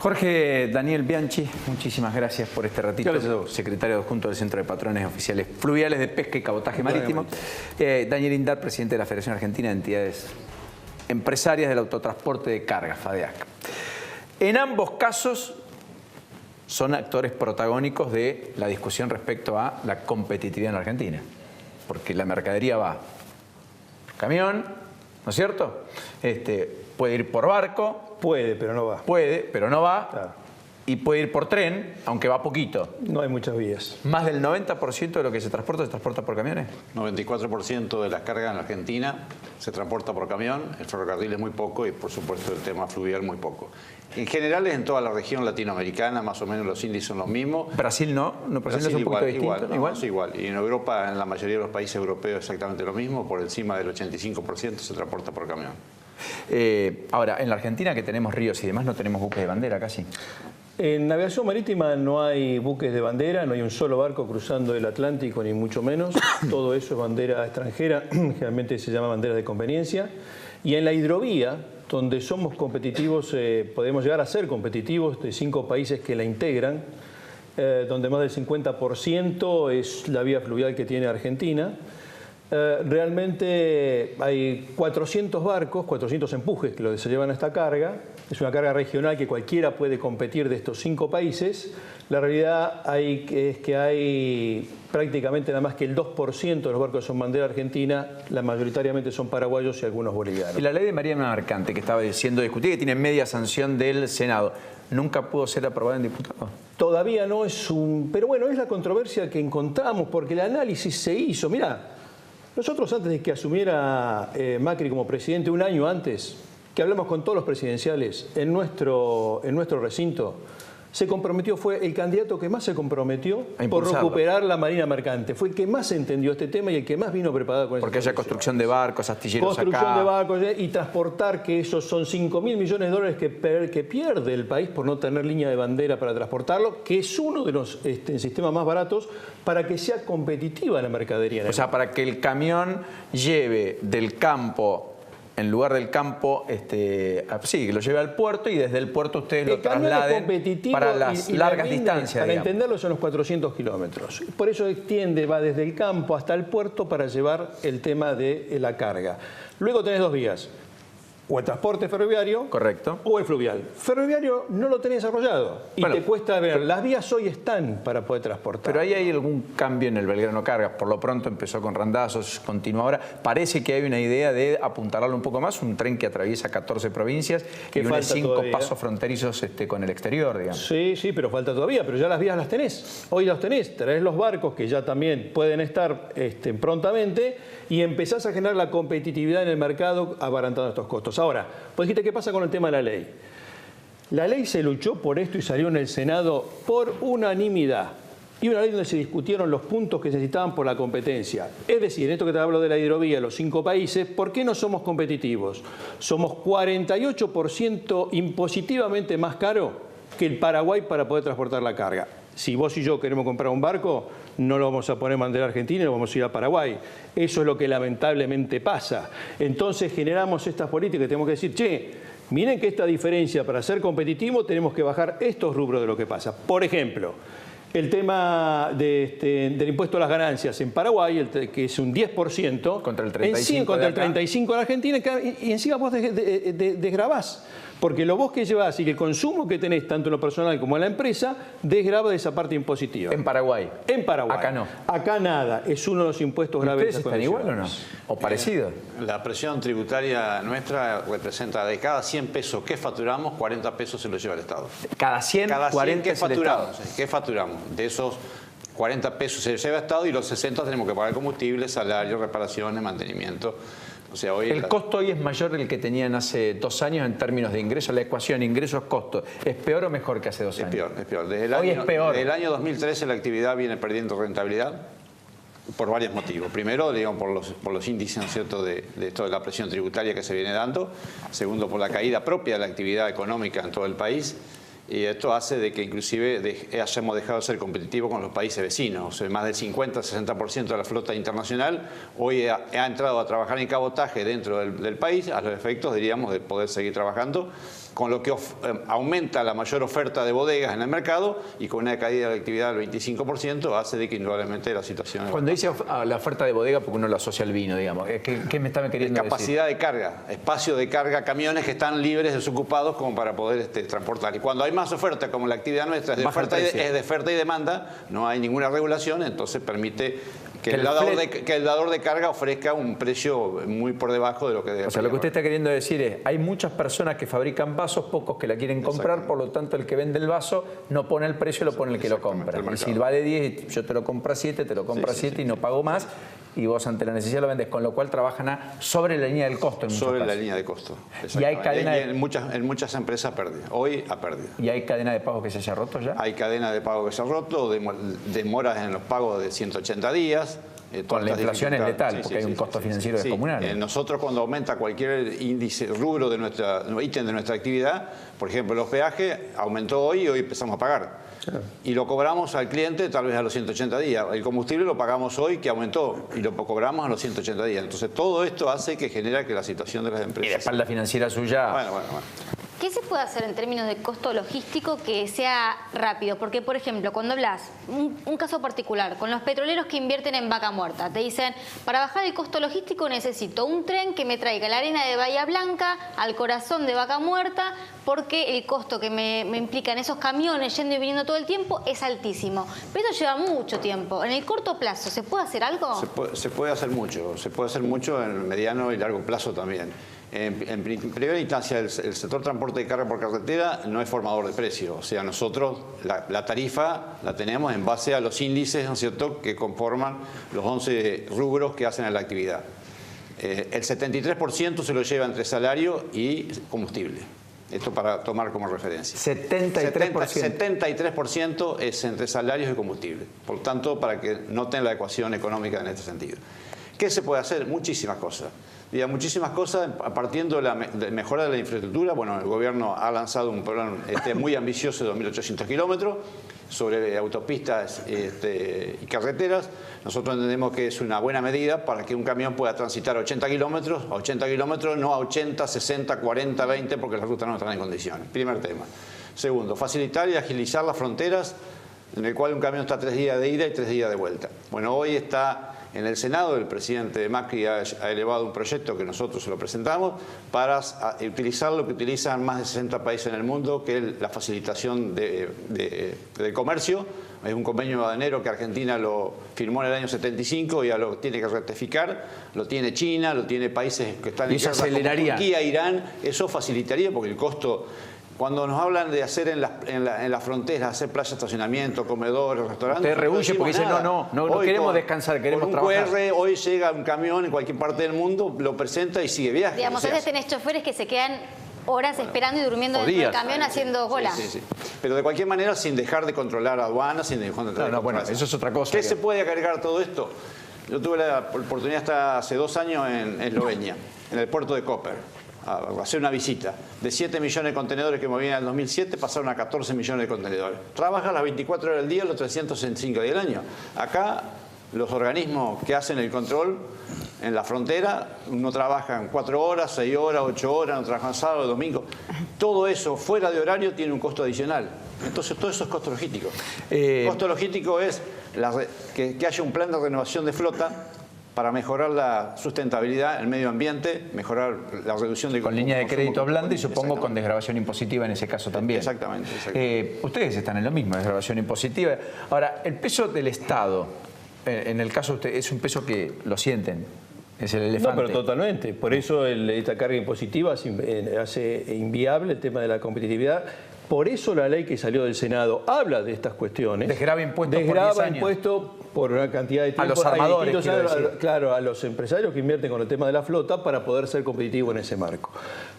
Jorge Daniel Bianchi, muchísimas gracias por este ratito. Secretario adjunto del Centro de Patrones Oficiales Fluviales de Pesca y Cabotaje Marítimo. Daniel Indar, presidente de la Federación Argentina de Entidades Empresarias del Autotransporte de Carga, FADEAC. En ambos casos son actores protagónicos de la discusión respecto a la competitividad en la Argentina. Porque la mercadería va por camión, ¿no es cierto? Puede ir por barco. Puede, pero no va. Puede, pero no va. Claro. Y puede ir por tren, aunque va poquito. No hay muchas vías. ¿Más del 90% de lo que se transporta por camiones? 94% de las cargas en la Argentina se transporta por camión, el ferrocarril es muy poco y por supuesto el tema fluvial muy poco. En general en toda la región latinoamericana más o menos los índices son los mismos. ¿Brasil no? ¿Brasil es un poquito distinto? Igual. Y en Europa, en la mayoría de los países europeos exactamente lo mismo, por encima del 85% se transporta por camión. Ahora, en la Argentina que tenemos ríos y demás no tenemos buques de bandera casi. En navegación marítima no hay buques de bandera, no hay un solo barco cruzando el Atlántico, ni mucho menos. Todo eso es bandera extranjera, generalmente se llama bandera de conveniencia. Y en la hidrovía, donde somos competitivos, podemos llegar a ser competitivos de 5 países que la integran, donde más del 50% es la vía fluvial que tiene Argentina. Realmente hay 400 barcos, 400 empujes que se llevan a esta carga. Es una carga regional que cualquiera puede competir de estos 5 países. La realidad es que hay prácticamente nada más que el 2% de los barcos que son bandera argentina, mayoritariamente son paraguayos y algunos bolivianos. Y la ley de Mariana Mercante, que estaba siendo discutida, que tiene media sanción del Senado, ¿nunca pudo ser aprobada en diputados? Todavía no es un... Pero bueno, es la controversia que encontramos, porque el análisis se hizo. Mirá, nosotros antes de que asumiera Macri como presidente, un año antes, que hablamos con todos los presidenciales en nuestro recinto, se comprometió, fue el candidato que más se comprometió por recuperar la marina mercante. Fue el que más entendió este tema y el que más vino preparado con porque haya construcción de barcos, astilleros construcción de barcos y transportar, que esos son 5.000 millones de dólares que pierde el país por no tener línea de bandera para transportarlo, que es uno de los sistemas más baratos para que sea competitiva la mercadería. O sea, para que el camión lleve del campo... En lugar del campo, sí, que lo lleve al puerto y desde el puerto ustedes lo trasladen para las largas distancias. Para entenderlo son los 400 kilómetros. Por eso va desde el campo hasta el puerto para llevar el tema de la carga. Luego tenés 2 vías. O el transporte ferroviario. Correcto. O el fluvial. Ferroviario no lo tenés desarrollado. Y bueno, te cuesta ver. Las vías hoy están para poder transportar. Pero ahí hay algún cambio en el Belgrano Cargas. Por lo pronto empezó con Randazos, continúa ahora. Parece que hay una idea de apuntalarlo un poco más. Un tren que atraviesa 14 provincias y une 5 pasos fronterizos con el exterior, digamos. Sí, pero falta todavía. Pero ya las vías las tenés. Hoy las tenés. Traés los barcos que ya también pueden estar prontamente y empezás a generar la competitividad en el mercado abaratando estos costos. Ahora, pues dijiste, ¿qué pasa con el tema de la ley? La ley se luchó por esto y salió en el Senado por unanimidad. Y una ley donde se discutieron los puntos que se necesitaban por la competencia. Es decir, esto que te hablo de la hidrovía, los 5 países, ¿por qué no somos competitivos? Somos 48% impositivamente más caro que el Paraguay para poder transportar la carga. Si vos y yo queremos comprar un barco, no lo vamos a poner en bandera argentina y lo vamos a ir a Paraguay. Eso es lo que lamentablemente pasa. Entonces generamos estas políticas y tenemos que decir, che, miren que esta diferencia para ser competitivo tenemos que bajar estos rubros de lo que pasa. Por ejemplo, el tema del impuesto a las ganancias en Paraguay, que es un 10%, contra el 35%, contra el 35% en Argentina, y encima vos desgravás. Porque lo vos que llevás y que el consumo que tenés, tanto en lo personal como en la empresa, desgrava de esa parte impositiva. En Paraguay. En Paraguay. Acá no. Acá nada. Es uno de los impuestos graves. ¿Ustedes están igual o no? ¿O parecido? La presión tributaria nuestra representa de cada 100 pesos que facturamos, 40 pesos se los lleva el Estado. Cada 100, 40 que facturamos. ¿Qué facturamos? De esos 40 pesos se los lleva el Estado y los 60 tenemos que pagar combustible, salario, reparaciones, mantenimiento. O sea, hoy el costo hoy es mayor del que tenían hace 2 años en términos de ingresos. La ecuación ingresos-costos, ¿es peor o mejor que hace 2 años? Es peor. Hoy es peor. Desde el año 2013 la actividad viene perdiendo rentabilidad por varios motivos. Primero, digamos, por los índices, ¿no es cierto?, de esto de la presión tributaria que se viene dando. Segundo, por la caída propia de la actividad económica en todo el país. Y esto hace de que inclusive hayamos dejado de ser competitivos con los países vecinos. O sea, más del 50-60% de la flota internacional hoy ha entrado a trabajar en cabotaje dentro del país, a los efectos, diríamos, de poder seguir trabajando con lo que aumenta la mayor oferta de bodegas en el mercado y con una caída de la actividad del 25% hace de que indudablemente la situación... Cuando dice la oferta de bodega, porque uno lo asocia al vino, digamos, ¿qué me está queriendo decir? Capacidad de carga, espacio de carga, camiones que están libres, desocupados como para poder transportar. Y cuando hay más oferta, como la actividad nuestra es de oferta y demanda, no hay ninguna regulación, entonces permite que el dador de carga ofrezca un precio muy por debajo de lo que debe. O sea, lo que usted está queriendo decir es, hay muchas personas que fabrican vasos, pocos que la quieren comprar, por lo tanto el que vende el vaso no pone el precio, lo pone el que lo compra. Y si vale 10, yo te lo compro a 7, te lo compro a 7 y no pago más, y vos ante la necesidad lo vendes, con lo cual trabajan sobre la línea del costo. Sobre la línea de costo. Y hay cadena en muchas empresas pérdida, hoy a pérdida. ¿Y hay cadena de pago que se haya roto ya? Hay cadena de pago que se ha roto, demoras en los pagos de 180 días. Con la inflación es letal, porque hay un costo financiero descomunal. Nosotros cuando aumenta cualquier índice, rubro de ítem de nuestra actividad, por ejemplo los peajes, aumentó hoy y hoy empezamos a pagar. Y lo cobramos al cliente tal vez a los 180 días. El combustible lo pagamos hoy, que aumentó, y lo cobramos a los 180 días. Entonces todo esto hace que genera que la situación de las empresas... Y la espalda financiera suya... Bueno. ¿Qué se puede hacer en términos de costo logístico que sea rápido? Porque, por ejemplo, cuando hablas, un caso particular, con los petroleros que invierten en Vaca Muerta, te dicen, para bajar el costo logístico necesito un tren que me traiga la arena de Bahía Blanca al corazón de Vaca Muerta, porque el costo que me implican esos camiones yendo y viniendo todo el tiempo es altísimo. Pero eso lleva mucho tiempo. En el corto plazo, ¿se puede hacer algo? Se puede hacer mucho en el mediano y largo plazo también. En primera instancia, el sector transporte de carga por carretera no es formador de precios. O sea, nosotros la tarifa la tenemos en base a los índices, ¿no es cierto?, que conforman los 11 rubros que hacen a la actividad. El 73% se lo lleva entre salario y combustible. Esto para tomar como referencia. 73%. 73% es entre salarios y combustible. Por tanto, para que noten la ecuación económica en este sentido. ¿Qué se puede hacer? Muchísimas cosas. Muchísimas cosas, partiendo de mejora de la infraestructura. Bueno, el gobierno ha lanzado un plan muy ambicioso de 2.800 kilómetros sobre autopistas y carreteras. Nosotros entendemos que es una buena medida para que un camión pueda transitar 80 kilómetros, no a 80, 60, 40, 20, porque las rutas no están en condiciones. Primer tema. Segundo, facilitar y agilizar las fronteras, en el cual un camión está 3 días de ida y 3 días de vuelta. Bueno, hoy está en el Senado, el presidente Macri ha elevado un proyecto que nosotros se lo presentamos para utilizar lo que utilizan más de 60 países en el mundo, que es la facilitación del comercio. Es un convenio aduanero que Argentina lo firmó en el año 75 y ya lo tiene que ratificar. Lo tiene China, lo tiene países que están en guerra como Turquía, Irán. Eso facilitaría porque el costo... Cuando nos hablan de hacer en las fronteras, hacer playas de estacionamiento, comedores, restaurantes... Usted rehuye porque dice, no queremos descansar, queremos trabajar. Con un QR, hoy llega un camión en cualquier parte del mundo, lo presenta y sigue viaje. Digamos, a veces tenés choferes que se quedan horas esperando y durmiendo dentro del camión haciendo cola. Sí. Pero de cualquier manera, sin dejar de controlar aduanas, sin dejar de controlar... Bueno, eso es otra cosa. ¿Qué se puede agregar todo esto? Yo tuve la oportunidad de estar hace 2 años en Eslovenia, en el puerto de Koper, a hacer una visita. De 7 millones de contenedores que movían en el 2007 pasaron a 14 millones de contenedores. Trabaja las 24 horas del día, los 365 días del año. Acá los organismos que hacen el control en la frontera, uno trabaja 4 horas, 6 horas, 8 horas, no trabajan sábado, domingo. Todo eso fuera de horario tiene un costo adicional. Entonces todo eso es costo logístico. Costo logístico es que haya un plan de renovación de flota para mejorar la sustentabilidad, el medio ambiente, mejorar la reducción de... Con línea de crédito blanda y supongo con desgravación impositiva en ese caso también. Exactamente. Ustedes están en lo mismo, desgravación impositiva. Ahora, el peso del Estado, en el caso de usted, es un peso que lo sienten, es el elefante. No, pero totalmente. Por eso esta carga impositiva hace inviable el tema de la competitividad. Por eso la ley que salió del Senado habla de estas cuestiones. Desgrava impuestos por 10 años. Desgrava impuestos por una cantidad de tiempo. A los armadores, claro, a los empresarios que invierten con el tema de la flota para poder ser competitivos en ese marco.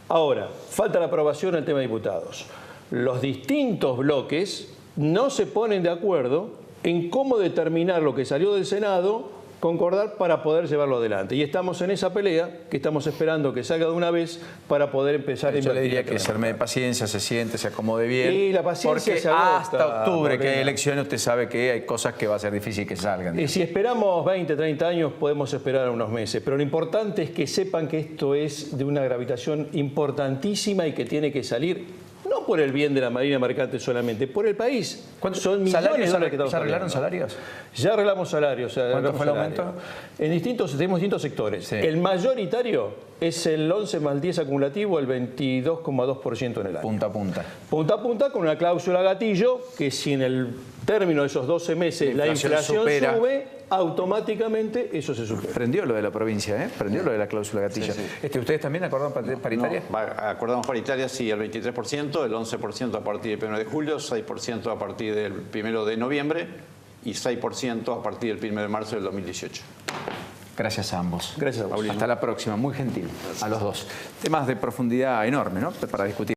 Ahora, falta la aprobación del tema de diputados. Los distintos bloques no se ponen de acuerdo en cómo determinar lo que salió del Senado concordar para poder llevarlo adelante. Y estamos en esa pelea que estamos esperando que salga de una vez para poder empezar a Yo invertir. le diría que se arme de paciencia, se siente, se acomode bien. Y la paciencia porque se agota, hasta octubre, que hay Morena. elecciones, usted sabe que hay cosas que va a ser difícil que salgan. Y si esperamos 20, 30 años, podemos esperar unos meses. Pero lo importante es que sepan que esto es de una gravitación importantísima y que tiene que salir, no por el bien de la Marina Mercante solamente, por el país. Son millones de dólares que estamos ¿Ya arreglaron perdiendo. salarios? Ya arreglamos salarios. ¿Cuánto fue el aumento? Tenemos distintos sectores. Sí. El mayoritario es el 11 más el 10 acumulativo, el 22,2% en el año. Punta a punta. Punta a punta con una cláusula gatillo que si en el término de esos 12 meses la inflación supera. sube, automáticamente eso se supera. Prendió lo de la provincia, ¿eh? Prendió lo de la cláusula gatillo. Sí, sí. ¿Ustedes también acordaron paritaria? No, acordamos paritaria, sí, el 23%, el 11% a partir del 1 de julio, 6% a partir del 1 de noviembre y 6% a partir del 1 de marzo del 2018. Gracias a ambos. Gracias a vos. Hasta la próxima. Muy gentil a los dos. Temas de profundidad enorme, ¿no? Para discutir.